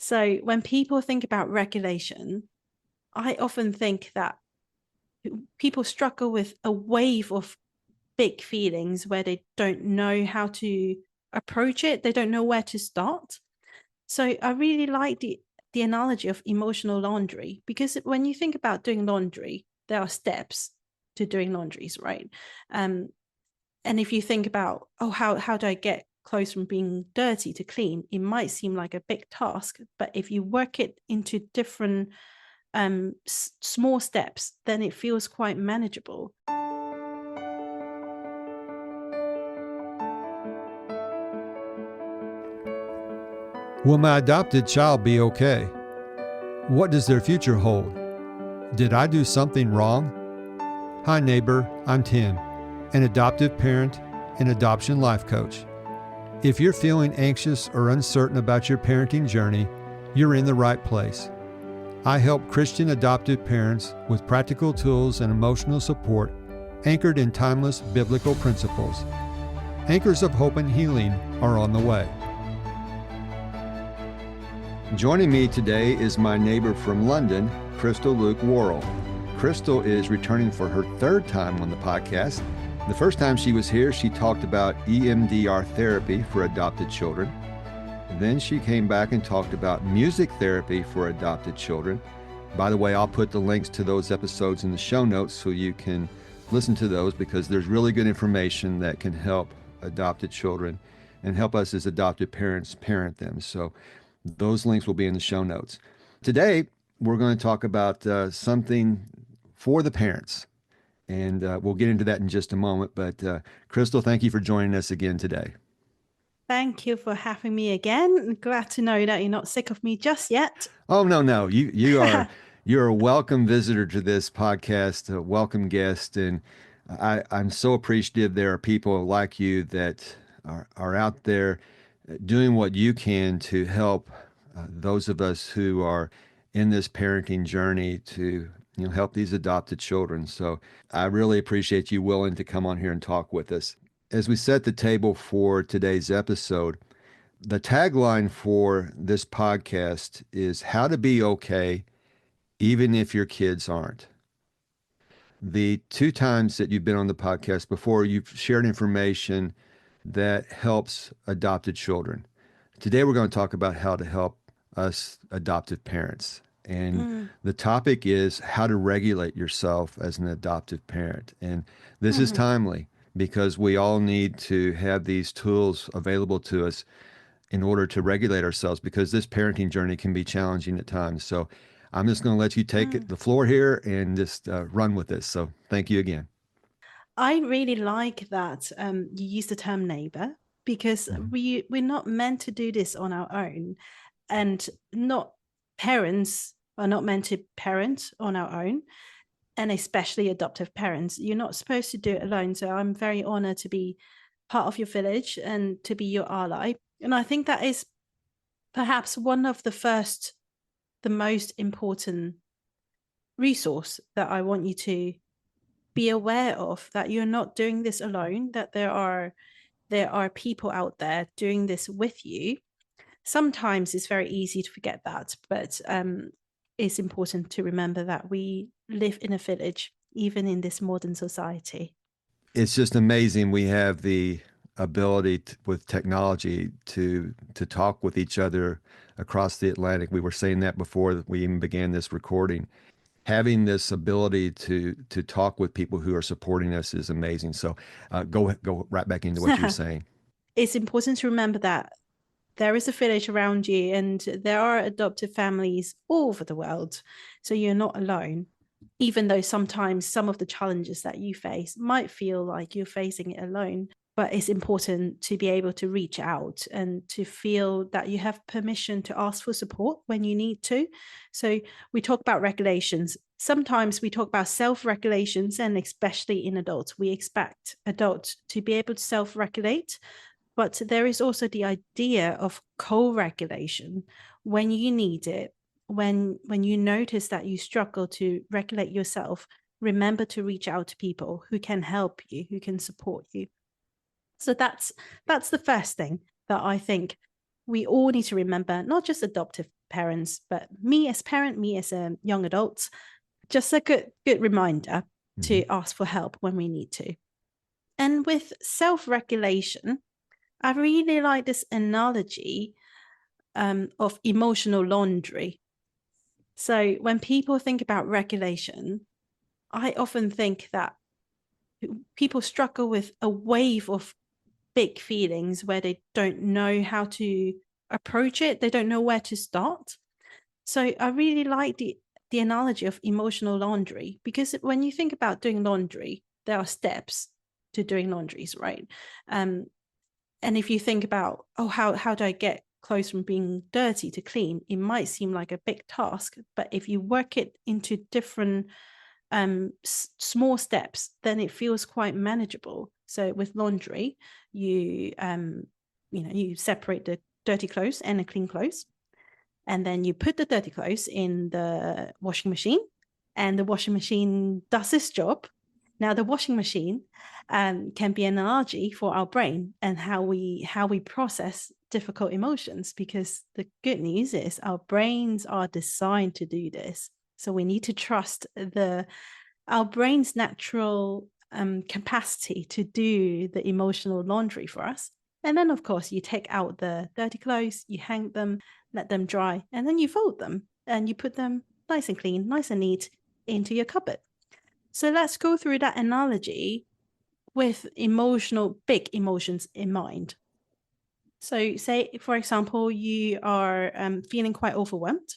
So when people think about regulation, I often think that people struggle with a wave of big feelings where they don't know how to approach it. They don't know where to start. So I really like the analogy of emotional laundry, because when you think about doing laundry, there are steps to doing laundries, right? And if you think about, oh, how do I get clothes from being dirty to clean? It might seem like a big task, but if you work it into different small steps, then it feels quite manageable. Will my adopted child be okay? What does their future hold? Did I do something wrong? Hi neighbor, I'm Tim, an adoptive parent and adoption life coach. If you're feeling anxious or uncertain about your parenting journey, you're in the right place. I help Christian adoptive parents with practical tools and emotional support anchored in timeless biblical principles. Anchors of hope and healing are on the way. Joining me today is my neighbor from London, Crystal Luke Worrall. Crystal is returning for her third time on the podcast. The first time she was here, she talked about EMDR therapy for adopted children. Then she came back and talked about music therapy for adopted children. By the way, I'll put the links to those episodes in the show notes so you can listen to those, because there's really good information that can help adopted children and help us as adopted parents parent them. So those links will be in the show notes. Today, we're going to talk about something for the parents, and we'll get into that in just a moment. But Crystal, thank you for joining us again today. Thank you for having me again. Glad to know that you're not sick of me just yet. Oh, no. You're a welcome visitor to this podcast, a welcome guest, and I'm so appreciative there are people like you that are out there doing what you can to help those of us who are in this parenting journey to help these adopted children. So I really appreciate you willing to come on here and talk with us. As we set the table for today's episode, the tagline for this podcast is how to be okay even if your kids aren't. The two times that you've been on the podcast before, you've shared information that helps adopted children. Today, we're going to talk about how to help us adoptive parents. And the topic is how to regulate yourself as an adoptive parent. And this is timely because we all need to have these tools available to us in order to regulate ourselves, because this parenting journey can be challenging at times. So I'm just going to let you take the floor here and just run with this. So thank you again. I really like that you use the term neighbor, because we're not meant to do this on our own, and parents are not meant to parent on our own, and especially adoptive parents. You're not supposed to do it alone. So I'm very honored to be part of your village and to be your ally. And I think that is perhaps one of the most important resource that I want you to be aware of, that you're not doing this alone, that there are people out there doing this with you. Sometimes it's very easy to forget that, but it's important to remember that we live in a village, even in this modern society. It's just amazing. We have the ability with technology to talk with each other across the Atlantic. We were saying that before we even began this recording. Having this ability to talk with people who are supporting us is amazing. So go right back into what you were saying. It's important to remember that there is a village around you, and there are adoptive families all over the world. So you're not alone, even though sometimes some of the challenges that you face might feel like you're facing it alone. But it's important to be able to reach out and to feel that you have permission to ask for support when you need to. So we talk about regulations. Sometimes we talk about self-regulations, and especially in adults, we expect adults to be able to self-regulate. But there is also the idea of co-regulation when you need it. When you notice that you struggle to regulate yourself, remember to reach out to people who can help you, who can support you. So that's the first thing that I think we all need to remember, not just adoptive parents, but me as parent, me as a young adult, just a good reminder Mm-hmm. to ask for help when we need to. And with self-regulation, I really like this analogy of emotional laundry. So when people think about regulation, I often think that people struggle with a wave of big feelings where they don't know how to approach it. They don't know where to start. So I really like the analogy of emotional laundry, because when you think about doing laundry, there are steps to doing laundries, right? Um, and if you think about, oh, how do I get clothes from being dirty to clean? It might seem like a big task, but if you work it into different small steps, then it feels quite manageable. So with laundry, you separate the dirty clothes and the clean clothes, and then you put the dirty clothes in the washing machine, and the washing machine does its job. Now the washing machine can be an analogy for our brain and how we process difficult emotions, because the good news is our brains are designed to do this. So we need to trust our brain's natural capacity to do the emotional laundry for us. And then, of course, you take out the dirty clothes, you hang them, let them dry, and then you fold them and you put them nice and clean, nice and neat into your cupboard. So let's go through that analogy with big emotions in mind. So, say, for example, you are feeling quite overwhelmed,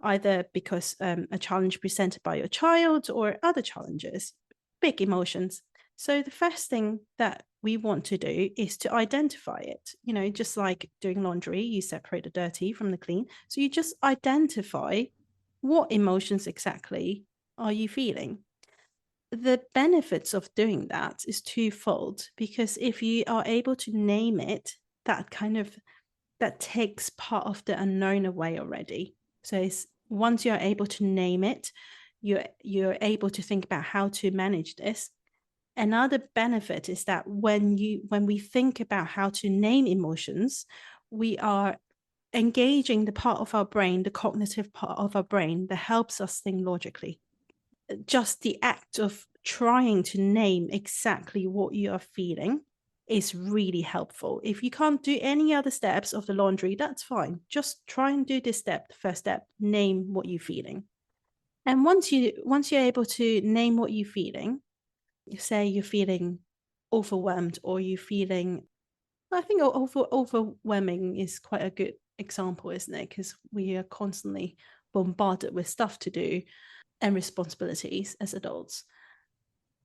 either because a challenge presented by your child or other challenges, big emotions. So the first thing that we want to do is to identify it. Just like doing laundry, you separate the dirty from the clean. So you just identify what emotions exactly are you feeling. The benefits of doing that is twofold, because if you are able to name it, that takes part of the unknown away already. So once you're able to name it, you're able to think about how to manage this. Another benefit is that when we think about how to name emotions, we are engaging the part of our brain, the cognitive part of our brain that helps us think logically. Just the act of trying to name exactly what you are feeling is really helpful. If you can't do any other steps of the laundry, that's fine. Just try and do this step, the first step, name what you're feeling. And once you're able to name what you're feeling, say you're feeling overwhelmed, or you're feeling, I think overwhelming is quite a good example, isn't it? Because we are constantly bombarded with stuff to do and responsibilities as adults.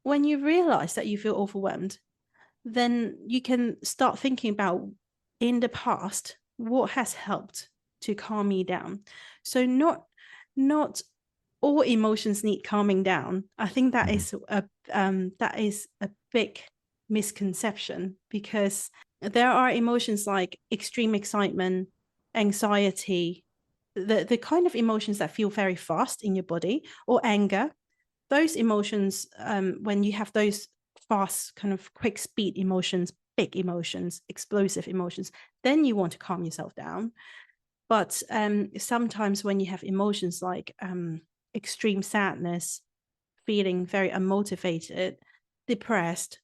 When you realize that you feel overwhelmed, then you can start thinking about, in the past, what has helped to calm me down. So not all emotions need calming down. I think that is a big misconception, because there are emotions like extreme excitement, anxiety, the kind of emotions that feel very fast in your body, or anger. Those emotions, when you have those fast, kind of quick speed emotions, big emotions, explosive emotions, then you want to calm yourself down. But sometimes when you have emotions like extreme sadness, feeling very unmotivated, depressed,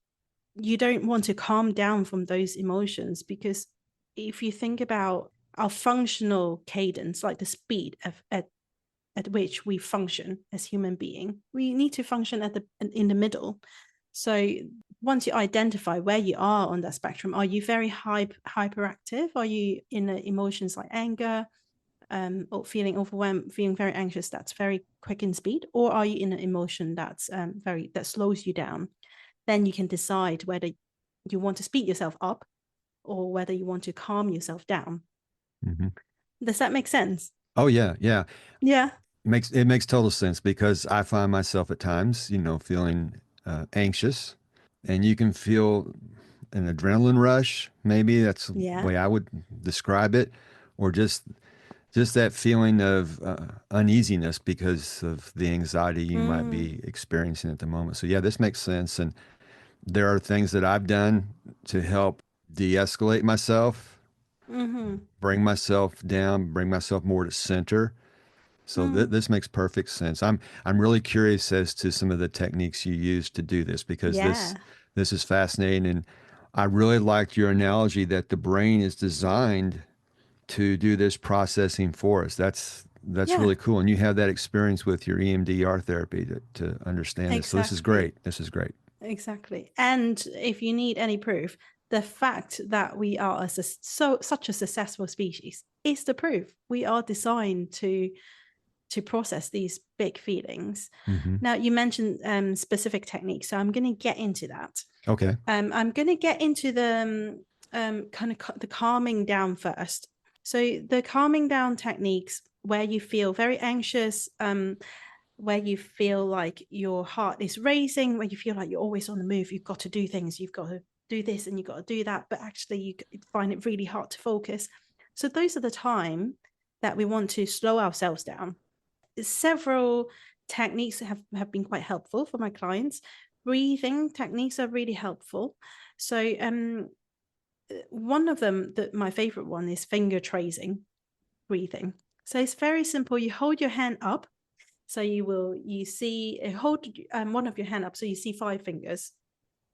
you don't want to calm down from those emotions, because if you think about our functional cadence, like the speed at which we function as human being, we need to function in the middle. So once you identify where you are on that spectrum, are you very hyperactive? Are you in the emotions like anger, or feeling overwhelmed, feeling very anxious, that's very quick in speed? Or are you in an emotion that's that slows you down? Then you can decide whether you want to speed yourself up or whether you want to calm yourself down. Mm-hmm. Does that make sense? Oh yeah, yeah. Yeah. It makes total sense because I find myself at times, feeling anxious, and you can feel an adrenaline rush. Maybe that's the Yeah. way I would describe it, or just that feeling of uneasiness because of the anxiety you might Mm. be experiencing at the moment. So yeah, this makes sense, and there are things that I've done to help de-escalate myself. bring myself down, bring myself more to center. So this makes perfect sense. I'm really curious as to some of the techniques you use to do this, because Yeah. this is fascinating, and I really liked your analogy that the brain is designed to do this processing for us. That's Yeah, really cool, and you have that experience with your EMDR therapy to understand this. So this is exactly. great. This is great. Exactly. And if you need any proof, the fact that we are such a successful species is the proof. We are designed to process these big feelings. Hmm. Now, you mentioned specific techniques, so I'm going to get into that. Okay. I'm going to get into the kind of the calming down first. So the calming down techniques where you feel very anxious, where you feel like your heart is racing, where you feel like you're always on the move, you've got to do things, you've got to do this and you've got to do that, but actually you find it really hard to focus. So those are the time that we want to slow ourselves down. Several techniques have been quite helpful for my clients. Breathing techniques are really helpful. So one of them, that my favorite one, is finger tracing breathing. So it's very simple. You hold your hand up. So you see, hold one of your hand up. So you see 5 fingers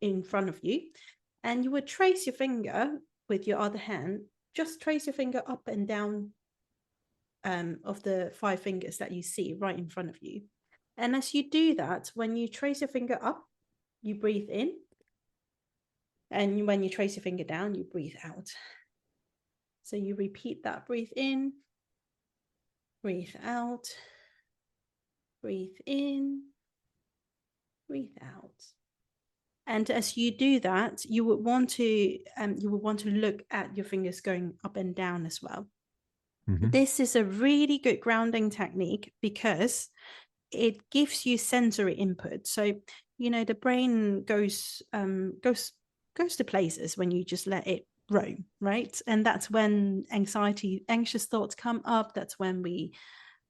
in front of you, and you would trace your finger with your other hand. Just trace your finger up and down of the 5 fingers that you see right in front of you. And as you do that, when you trace your finger up, you breathe in. And when you trace your finger down, you breathe out. So you repeat that: breathe in, breathe out, breathe in, breathe out. And as you do that, you would want to look at your fingers going up and down as well. Hmm. This is a really good grounding technique because it gives you sensory input. So, the brain goes to places when you just let it roam, right? And that's when anxious thoughts come up. That's when we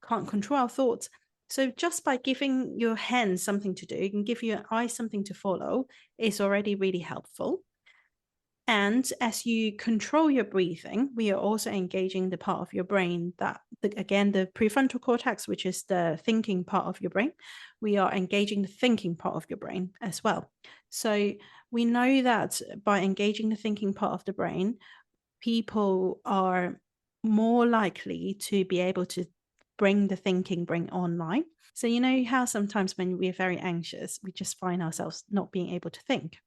can't control our thoughts. So just by giving your hands something to do, you can give your eyes something to follow, is already really helpful. And as you control your breathing, we are also engaging the part of your brain that, again, the prefrontal cortex, which is the thinking part of your brain. We are engaging the thinking part of your brain as well. So we know that by engaging the thinking part of the brain, people are more likely to be able to bring the thinking brain online. So you know how sometimes when we're very anxious, we just find ourselves not being able to think.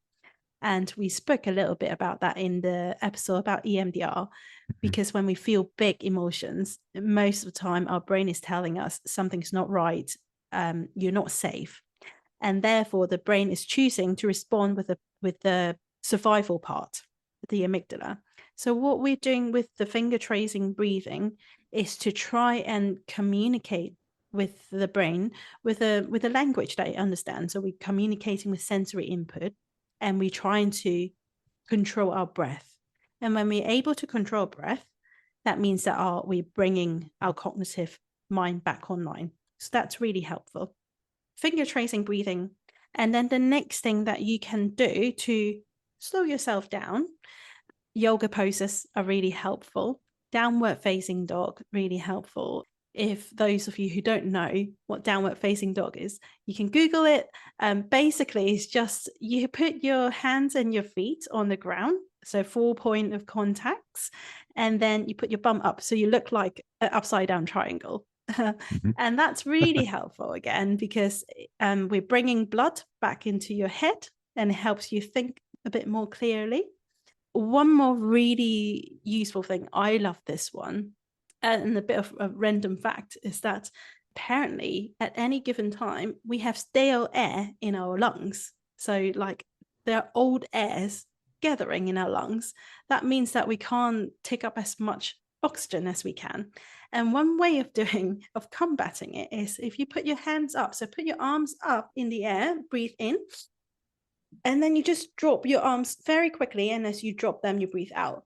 And we spoke a little bit about that in the episode about EMDR, because when we feel big emotions, most of the time our brain is telling us something's not right, you're not safe. And therefore the brain is choosing to respond with the survival part, the amygdala. So what we're doing with the finger tracing breathing is to try and communicate with the brain with a language that it understands. So we're communicating with sensory input, and we're trying to control our breath. And when we're able to control breath, that means that we're bringing our cognitive mind back online. So that's really helpful. Finger tracing breathing. And then the next thing that you can do to slow yourself down, yoga poses are really helpful. Downward facing dog, really helpful. If those of you who don't know what downward facing dog is, you can Google it. Basically, it's just you put your hands and your feet on the ground, so 4 point of contacts, and then you put your bum up, so you look like an upside down triangle. Hmm. And that's really helpful, again, because we're bringing blood back into your head, and it helps you think a bit more clearly. One more really useful thing, I love this one, and a bit of a random fact is that apparently at any given time we have stale air in our lungs. So like there are old airs gathering in our lungs. That means that we can't take up as much oxygen as we can. And one way of combating it is if you put your hands up. So put your arms up in the air, breathe in, and then you just drop your arms very quickly. And as you drop them, you breathe out.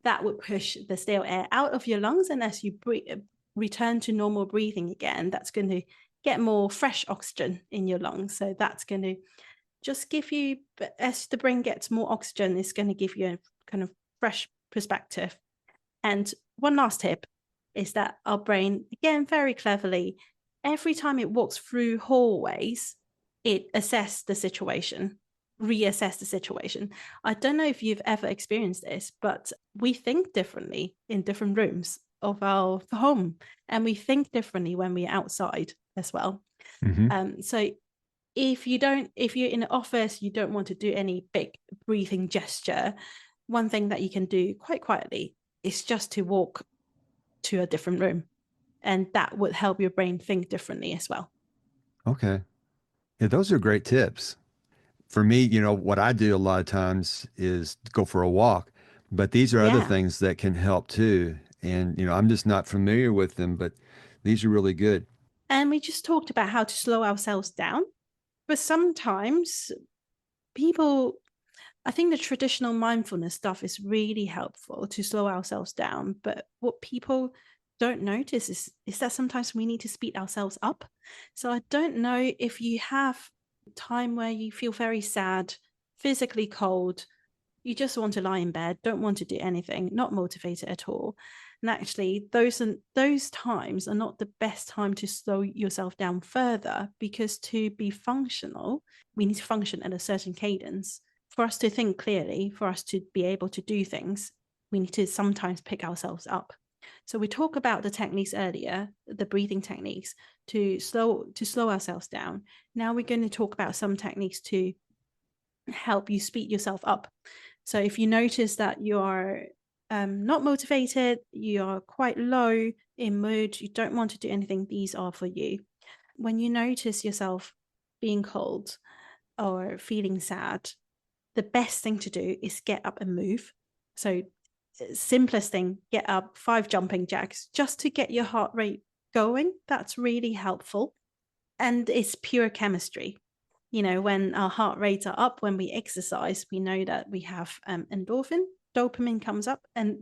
That would push the stale air out of your lungs. And as you return to normal breathing again, that's going to get more fresh oxygen in your lungs. So that's going to just give you, as the brain gets more oxygen, it's going to give you a kind of fresh perspective. And one last tip is that our brain, again, very cleverly, every time it walks through hallways, it assesses the situation, reassess the situation. I don't know if you've ever experienced this, but we think differently in different rooms of our home, and we think differently when we're outside as well. So if you're in the office, you don't want to do any big breathing gesture, one thing that you can do quite quietly is just to walk to a different room, and that would help your brain think differently as well. Okay. Yeah, those are great tips. For me, what I do a lot of times is go for a walk, but these are other Yeah. things that can help too. And, I'm just not familiar with them, but these are really good. And we just talked about how to slow ourselves down, but sometimes people, I think the traditional mindfulness stuff is really helpful to slow ourselves down. But what people don't notice is that sometimes we need to speed ourselves up. So I don't know if you have time where you feel very sad, physically cold, you just want to lie in bed, don't want to do anything, not motivated at all. And actually, those times are not the best time to slow yourself down further, because to be functional, we need to function at a certain cadence. For us to think clearly, for us to be able to do things, we need to sometimes pick ourselves up. So we talked about the techniques earlier, the breathing techniques to slow ourselves down. Now we're going to talk about some techniques to help you speed yourself up. So if you notice that you are not motivated, you are quite low in mood, you don't want to do anything, these are for you. When you notice yourself being cold or feeling sad, the best thing to do is get up and move. So simplest thing, get up, 5 jumping jacks, just to get your heart rate going. That's really helpful. And it's pure chemistry. When our heart rates are up, when we exercise, we know that we have endorphin, dopamine comes up, and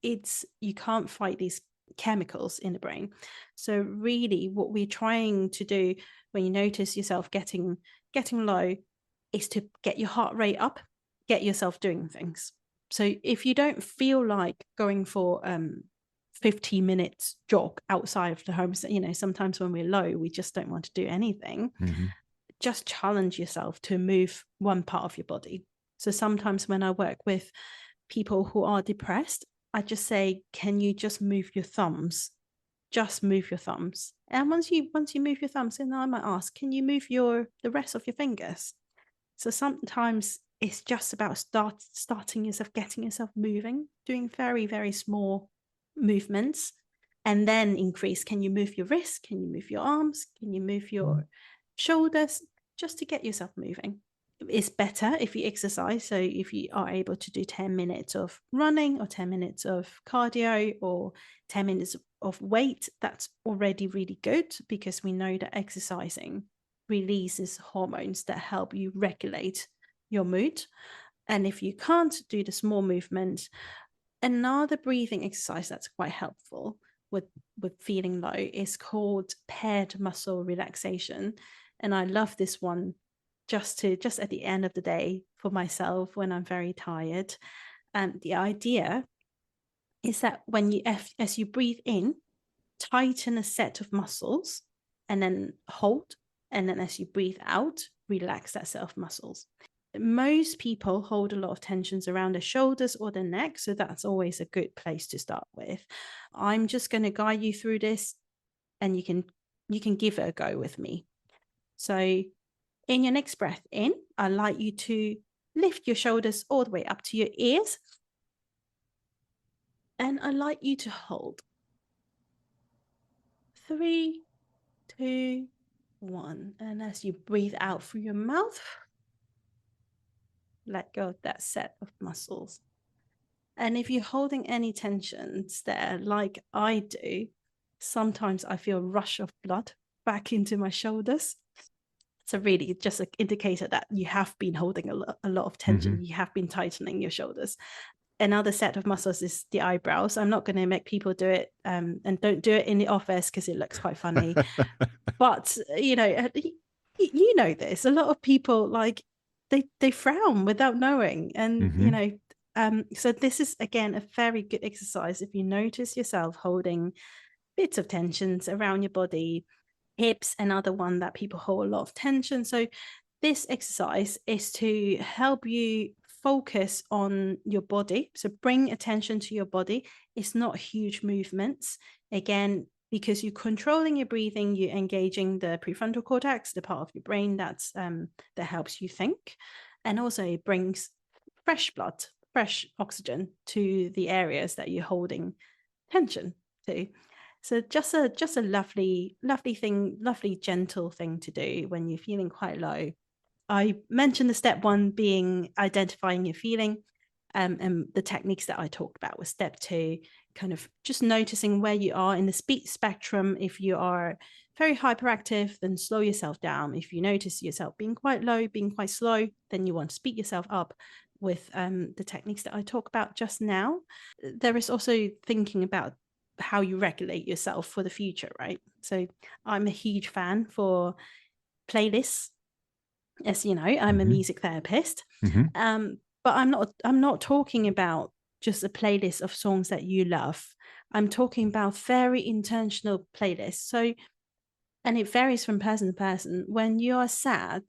you can't fight these chemicals in the brain. So really what we're trying to do when you notice yourself getting low is to get your heart rate up, get yourself doing things. So if you don't feel like going for 15 minutes jog outside of the home, sometimes when we're low, we just don't want to do anything. Just challenge yourself to move one part of your body. So sometimes when I work with people who are depressed, I just say, can you just move your thumbs? Just move your thumbs. And once you move your thumbs, then I might ask, can you move the rest of your fingers? So sometimes it's just about starting yourself, getting yourself moving, doing very, very small movements, and then increase. Can you move your wrists? Can you move your arms? Can you move your shoulders? Just to get yourself moving. It's better if you exercise. So if you are able to do 10 minutes of running or 10 minutes of cardio or 10 minutes of weight, that's already really good, because we know that exercising releases hormones that help you regulate your mood. And if you can't do the small movement, another breathing exercise that's quite helpful with feeling low is called paired muscle relaxation. And I love this one just at the end of the day for myself when I'm very tired. And the idea is that as you breathe in, tighten a set of muscles and then hold. And then as you breathe out, relax that set of muscles. Most people hold a lot of tensions around their shoulders or their neck. So that's always a good place to start with. I'm just going to guide you through this, and you can give it a go with me. So in your next breath in, I'd like you to lift your shoulders all the way up to your ears. And I'd like you to hold. 3, 2, 1. And as you breathe out through your mouth, let go of that set of muscles. And if you're holding any tensions there, like I do, sometimes I feel a rush of blood back into my shoulders. So really just an indicator that you have been holding a lot of tension. You have been tightening your shoulders. Another set of muscles is the eyebrows. I'm not going to make people do it, and don't do it in the office because it looks quite funny. But, you know this. A lot of people, like, they frown without knowing. And, So this is again a very good exercise if you notice yourself holding bits of tensions around your body, hips, another one that people hold a lot of tension. So this exercise is to help you focus on your body. So bring attention to your body. It's not huge movements. Again, because you're controlling your breathing, you're engaging the prefrontal cortex, the part of your brain that helps you think, and also it brings fresh blood, fresh oxygen to the areas that you're holding tension to. So just a lovely thing, lovely gentle thing to do when you're feeling quite low. I mentioned the step one being identifying your feeling, and the techniques that I talked about was step two, kind of just noticing where you are in the speech spectrum. If you are very hyperactive, then slow yourself down. If you notice yourself being quite low, being quite slow, then you want to speed yourself up with the techniques that I talk about just now. There is also thinking about how you regulate yourself for the future, right? So I'm a huge fan for playlists. As you know, I'm a Mm-hmm. music therapist. Mm-hmm. But I'm not talking about just a playlist of songs that you love. I'm talking about very intentional playlists. So, and it varies from person to person. When you're sad,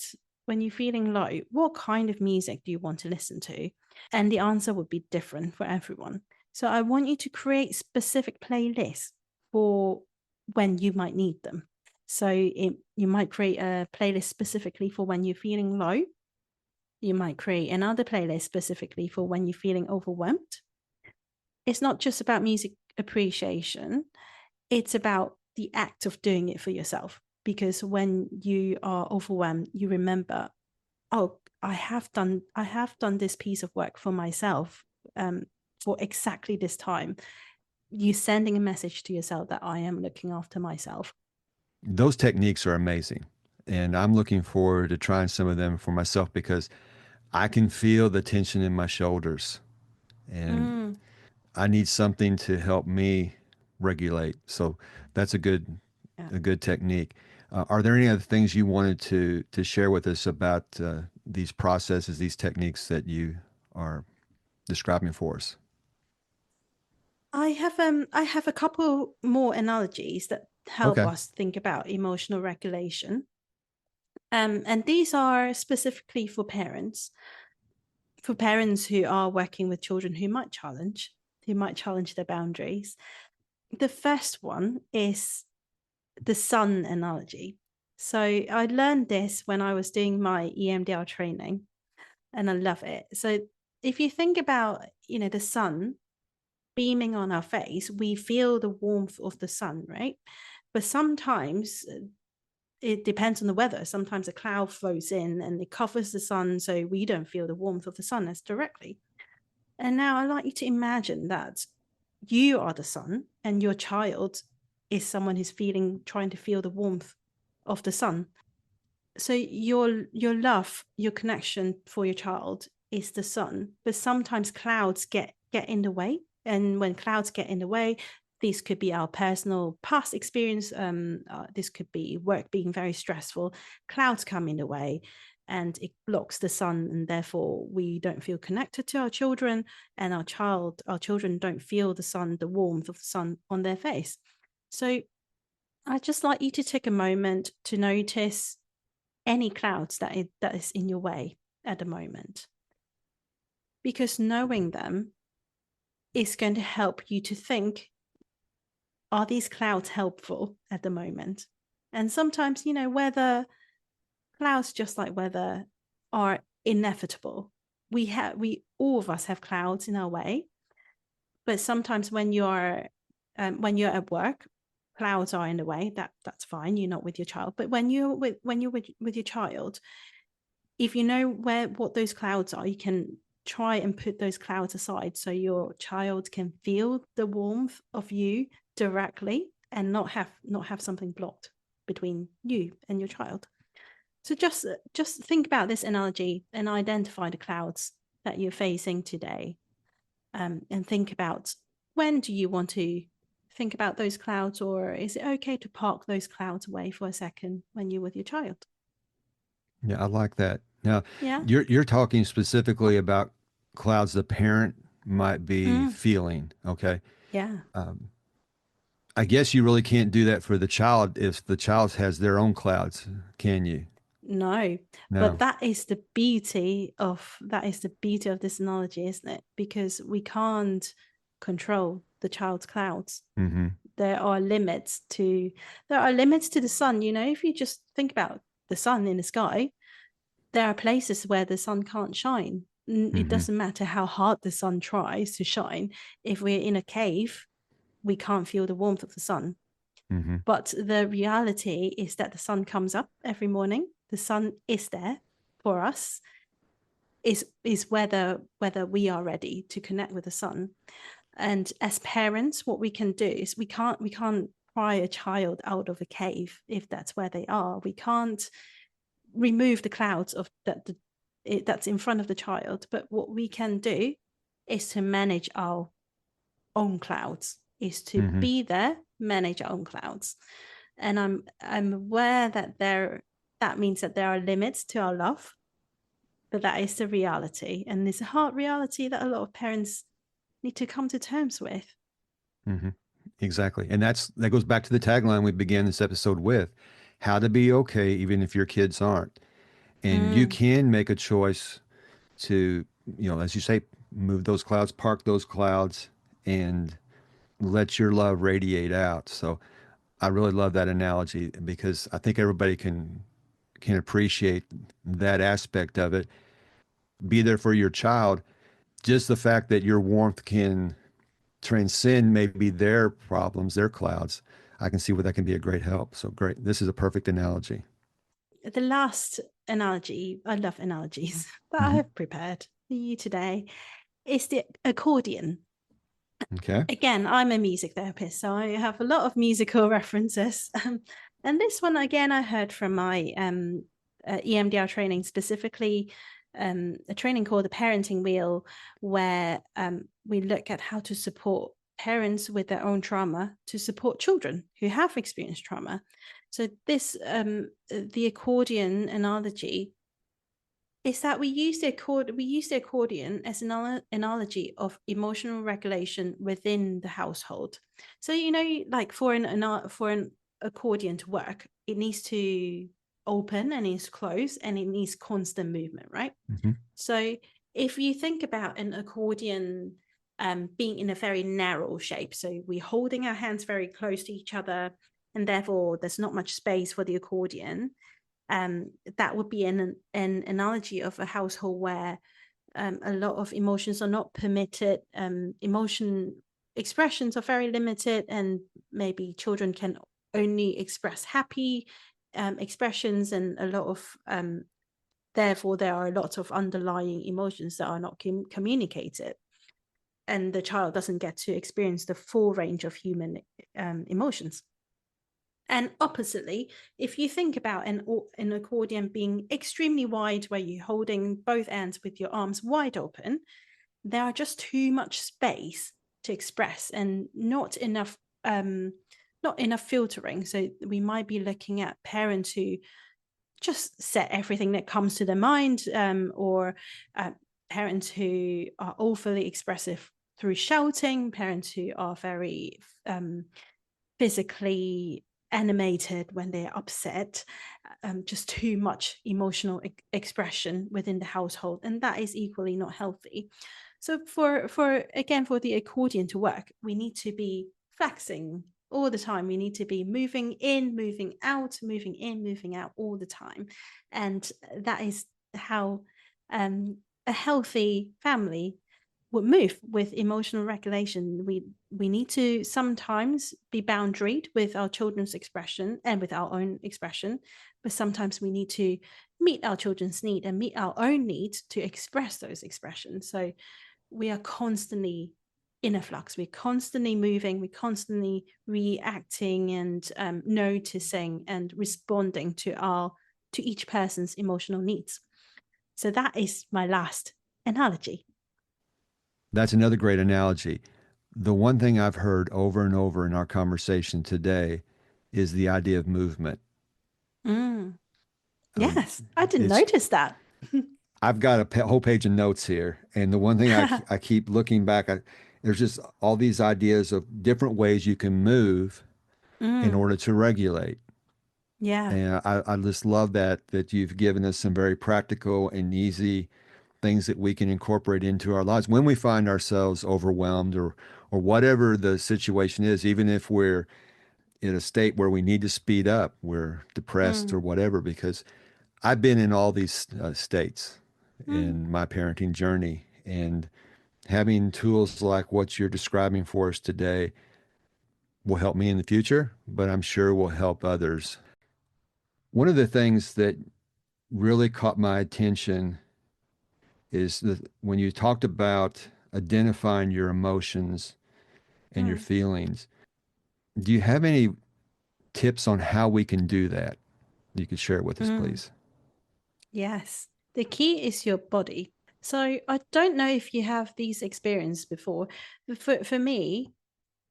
when you're feeling low, what kind of music do you want to listen to? And the answer would be different for everyone. So I want you to create specific playlists for when you might need them. So you might create a playlist specifically for when you're feeling low. You might create another playlist specifically for when you're feeling overwhelmed. It's not just about music appreciation, it's about the act of doing it for yourself. Because when you are overwhelmed, you remember, oh, I have done this piece of work for myself for exactly this time. You sending a message to yourself that I am looking after myself. Those techniques are amazing. And I'm looking forward to trying some of them for myself because I can feel the tension in my shoulders and Mm, I need something to help me regulate. So that's yeah. a good technique. Are there any other things you wanted to share with us about these processes, these techniques that you are describing for us? I have a couple more analogies that help Okay. us think about emotional regulation. And these are specifically for parents who are working with children who might challenge their boundaries. The first one is the sun analogy. So I learned this when I was doing my EMDR training, and I love it. So if you think about, the sun beaming on our face, we feel the warmth of the sun, right? But sometimes it depends on the weather. Sometimes a cloud flows in and it covers the sun, so we don't feel the warmth of the sun as directly. And now I'd like you to imagine that you are the sun and your child is someone who's trying to feel the warmth of the sun. So your love, your connection for your child is the sun, but sometimes clouds get in the way. And when clouds get in the way, this could be our personal past experience. This could be work being very stressful. Clouds come in the way, and it blocks the sun, and therefore we don't feel connected to our children, and our children don't feel the sun, the warmth of the sun on their face. So I'd just like you to take a moment to notice any clouds that is in your way at the moment, because knowing them is going to help you to think, are these clouds helpful at the moment? And sometimes, weather clouds, just like weather, are inevitable. We all of us have clouds in our way, but sometimes when you're at work, clouds are in the way. That's fine, you're not with your child. But when you're with your child, if you know what those clouds are, you can try and put those clouds aside so your child can feel the warmth of you directly and not have something blocked between you and your child. So just think about this analogy and identify the clouds that you're facing today, and think about, when do you want to think about those clouds, or is it okay to park those clouds away for a second when you're with your child? Yeah, I like that. Now, Yeah. you're talking specifically about clouds the parent might be Mm, feeling. Okay. yeah. I guess you really can't do that for the child if the child has their own clouds, can you? No, but No. that is the beauty of this analogy, isn't it? Because we can't control the child's clouds. Mm-hmm. There are limits to there are limits to the sun. You know, if you just think about the sun in the sky, there are places where the sun can't shine. It Mm-hmm. doesn't matter how hard the sun tries to shine. If we're in a cave, we can't feel the warmth of the sun. Mm-hmm. But the reality is that the sun comes up every morning. The sun is there for us. Is whether we are ready to connect with the sun. And as parents, what we can do is we can't pry a child out of a cave if that's where they are. We can't remove the clouds of that's in front of the child. But what we can do is to manage our own clouds, is to Mm-hmm. be there, manage our own clouds. And I'm aware that that means that there are limits to our love, but that is the reality. And it's a hard reality that a lot of parents need to come to terms with. Mm-hmm. Exactly. And that goes back to the tagline we began this episode with, how to be okay even if your kids aren't. And you Mm. can make a choice to, as you say, move those clouds, park those clouds, and let your love radiate out. So I really love that analogy because I think everybody can appreciate that aspect of it. Be there for your child. Just the fact that your warmth can transcend maybe their problems, their clouds. I can see where that can be a great help. So great. This is a perfect analogy. The last analogy, I love analogies, that I Hmm. have prepared for you today is the accordion. Okay. Again, I'm a music therapist, so I have a lot of musical references. And this one, again, I heard from my EMDR training, specifically a training called the Parenting Wheel, where we look at how to support parents with their own trauma to support children who have experienced trauma. So this, the accordion analogy is that we use the accordion as an analogy of emotional regulation within the household. So like for an accordion to work, it needs to open and needs to close and it needs constant movement, right? Hmm. So if you think about an accordion being in a very narrow shape, so we're holding our hands very close to each other, and therefore there's not much space for the accordion. That would be an analogy of a household where a lot of emotions are not permitted. Emotion expressions are very limited, and maybe children can only express happy expressions, and a lot of therefore there are lots of underlying emotions that are not communicated, and the child doesn't get to experience the full range of human emotions. And oppositely, if you think about an accordion being extremely wide, where you're holding both ends with your arms wide open, there are just too much space to express and not enough filtering. So we might be looking at parents who just set everything that comes to their mind, or parents who are overly expressive through shouting, parents who are very physically animated when they're upset, just too much emotional expression within the household, and that is equally not healthy. So for the accordion to work, we need to be flexing all the time. We need to be moving in, moving out, moving in, moving out all the time, and that is how a healthy family would move with emotional regulation. We need to sometimes be boundaried with our children's expression and with our own expression, but sometimes we need to meet our children's need and meet our own needs to express those expressions. So we are constantly in a flux. We're constantly moving. We're constantly reacting and noticing and responding to each person's emotional needs. So that is my last analogy. That's another great analogy. The one thing I've heard over and over in our conversation today is the idea of movement. Mm. Um, Yes, I didn't it's notice that. I've got a whole page of notes here, and the one thing I keep looking back at, there's just all these ideas of different ways you can move in Mm, order to regulate. yeah. And I just love that you've given us some very practical and easy things that we can incorporate into our lives when we find ourselves overwhelmed or whatever the situation is, even if we're in a state where we need to speed up, we're depressed or Mm, whatever, because I've been in all these states mm, in my parenting journey, and having tools like what you're describing for us today will help me in the future, but I'm sure will help others. One of the things that really caught my attention is that when you talked about identifying your emotions and your mm, feelings, do you have any tips on how we can do that? You could share it with us, mm. please. Yes. The key is your body. So I don't know if you have these experiences before. But for me,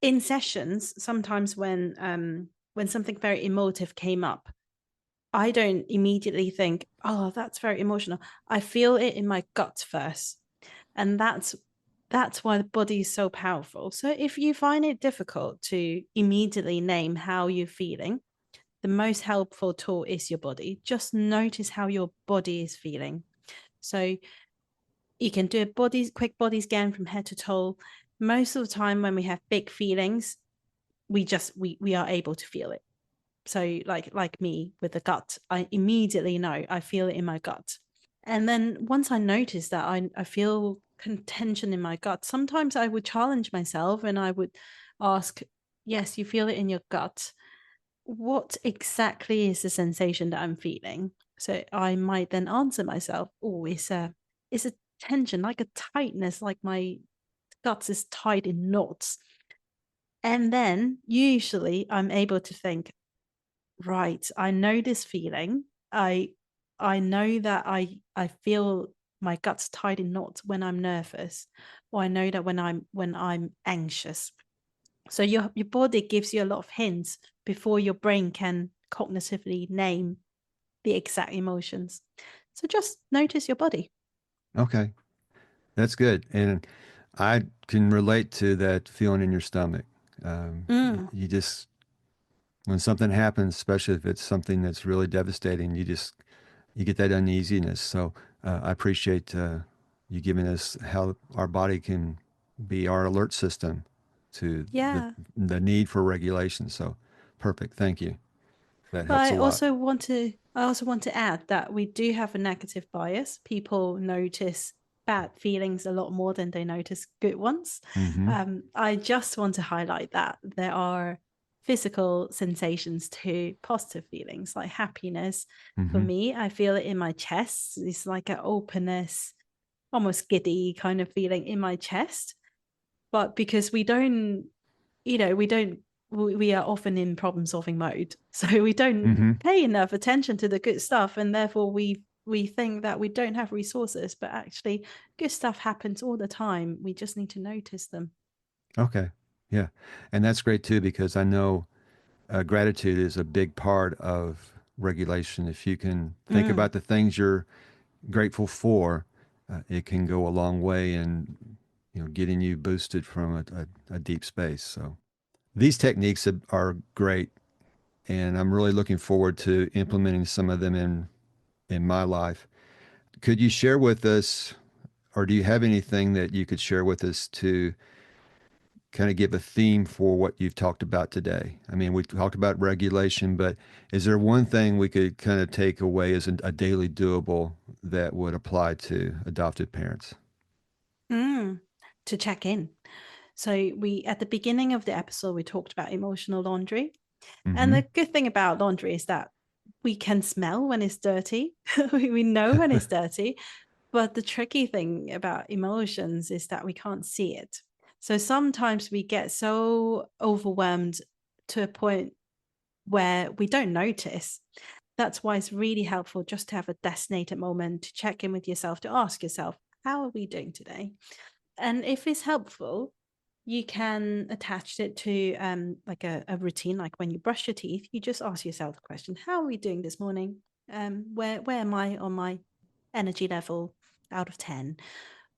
in sessions, sometimes when something very emotive came up, I don't immediately think, oh, that's very emotional. I feel it in my gut first. And that's why the body is so powerful. So if you find it difficult to immediately name how you're feeling, the most helpful tool is your body. Just notice how your body is feeling. So you can do a quick body scan from head to toe. Most of the time when we have big feelings, we are able to feel it. So like me with the gut, I immediately know I feel it in my gut. And then once I notice that I feel contention in my gut, sometimes I would challenge myself and I would ask, yes, you feel it in your gut. What exactly is the sensation that I'm feeling? So I might then answer myself, oh, it's a tension, like a tightness, like my guts is tied in knots. And then usually I'm able to think, right, I know this feeling. I know that I feel my guts tied in knots when I'm nervous, or I know that when I'm anxious. So your body gives you a lot of hints before your brain can cognitively name the exact emotions. So just notice your body. Okay, that's good. And I can relate to that feeling in your stomach. Mm, You just, when something happens, especially if it's something that's really devastating, you get that uneasiness. So I appreciate you giving us how our body can be our alert system to yeah. the need for regulation. So perfect. Thank you. That But helps a lot. I also want to add that we do have a negative bias. People notice bad feelings a lot more than they notice good ones. Mm-hmm. I just want to highlight that there are physical sensations to positive feelings, like happiness. For Mm-hmm. me, I feel it in my chest. It's like an openness, almost giddy kind of feeling in my chest. But because we don't, we don't, we are often in problem solving mode. So we don't Mm-hmm. pay enough attention to the good stuff. And therefore we think that we don't have resources, but actually good stuff happens all the time. We just need to notice them. Okay. Yeah. And that's great too, because I know gratitude is a big part of regulation. If you can think Mm, about the things you're grateful for, it can go a long way in getting you boosted from a deep space. So these techniques are great, and I'm really looking forward to implementing some of them in my life. Could you share with us, or do you have anything that you could share with us to kind of give a theme for what you've talked about today? I mean, we talked about regulation, but is there one thing we could kind of take away as a daily doable that would apply to adoptive parents? mm, to check in. So we at the beginning of the episode we talked about emotional laundry. And Mm-hmm. the good thing about laundry is that we can smell when it's dirty. We know when it's dirty. But the tricky thing about emotions is that we can't see it. So sometimes we get so overwhelmed to a point where we don't notice. That's why it's really helpful just to have a designated moment to check in with yourself, to ask yourself, how are we doing today? And if it's helpful, you can attach it to like a routine, like when you brush your teeth, you just ask yourself the question, how are we doing this morning? Where am I on my energy level? out of 10.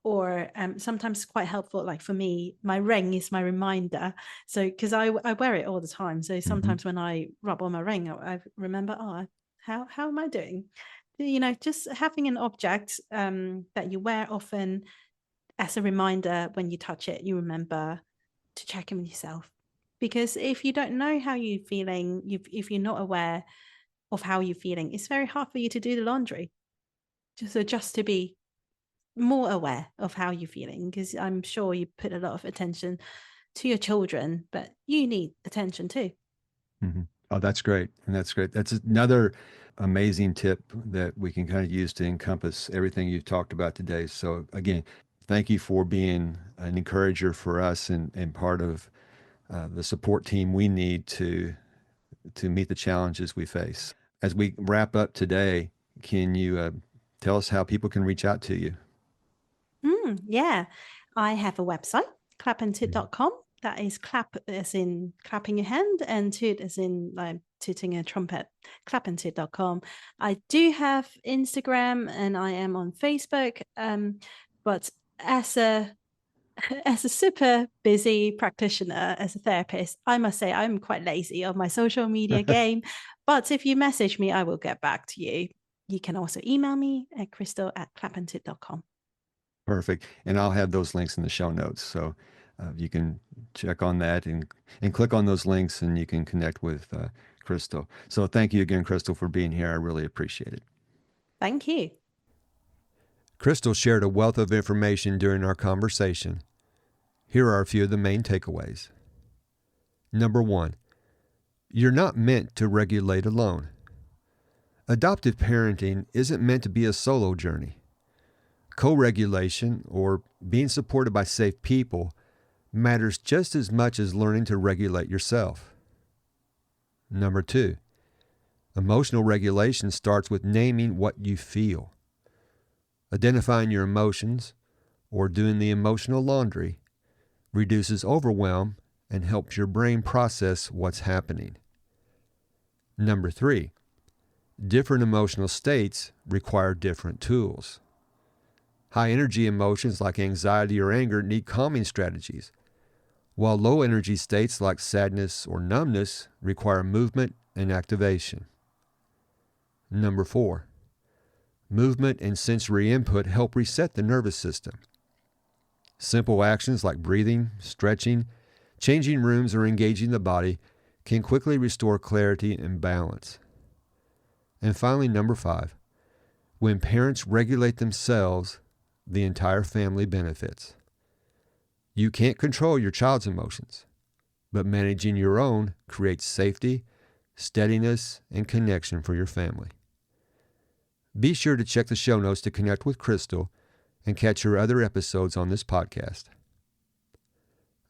Or sometimes it's quite helpful. Like for me, my ring is my reminder. So because I wear it all the time. So sometimes when I rub on my ring, I remember, how am I doing? Just having an object that you wear often as a reminder. When you touch it, you remember to check in with yourself. Because if you don't know how you're feeling, if you're not aware of how you're feeling, it's very hard for you to do the laundry. Just to be more aware of how you're feeling, because I'm sure you put a lot of attention to your children, but you need attention too. Oh, that's great. And that's great. That's another amazing tip that we can kind of use to encompass everything you've talked about today. So again, thank you for being an encourager for us and part of the support team we need to meet the challenges we face. As we wrap up today, can you tell us how people can reach out to you? Yeah, I have a website, clapandtoot.com. That is clap as in clapping your hand, and toot as in like tooting a trumpet, clapandtoot.com. I do have Instagram and I am on Facebook, but as a super busy practitioner, as a therapist, I must say I'm quite lazy on my social media game. But if you message me, I will get back to you. You can also email me at crystal@clapandtoot.com. Perfect. And I'll have those links in the show notes. So you can check on that and click on those links and you can connect with Crystal. So thank you again, Crystal, for being here. I really appreciate it. Thank you. Crystal shared a wealth of information during our conversation. Here are a few of the main takeaways. Number 1, you're not meant to regulate alone. Adoptive parenting isn't meant to be a solo journey. Co-regulation, or being supported by safe people, matters just as much as learning to regulate yourself. Number 2, emotional regulation starts with naming what you feel. Identifying your emotions, or doing the emotional laundry, reduces overwhelm and helps your brain process what's happening. Number 3, different emotional states require different tools. High energy emotions like anxiety or anger need calming strategies, while low energy states like sadness or numbness require movement and activation. Number 4, movement and sensory input help reset the nervous system. Simple actions like breathing, stretching, changing rooms, or engaging the body can quickly restore clarity and balance. And finally, number 5, when parents regulate themselves, the entire family benefits. You can't control your child's emotions, but managing your own creates safety, steadiness, and connection for your family. Be sure to check the show notes to connect with Crystal and catch her other episodes on this podcast.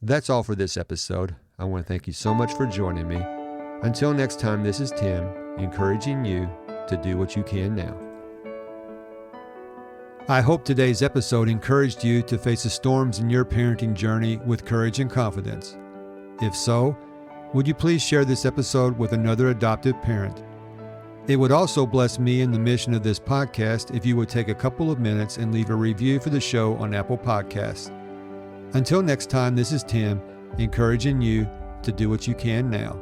That's all for this episode. I want to thank you so much for joining me. Until next time, this is Tim, encouraging you to do what you can now. I hope today's episode encouraged you to face the storms in your parenting journey with courage and confidence. If so, would you please share this episode with another adoptive parent? It would also bless me in the mission of this podcast if you would take a couple of minutes and leave a review for the show on Apple Podcasts. Until next time, this is Tim, encouraging you to do what you can now.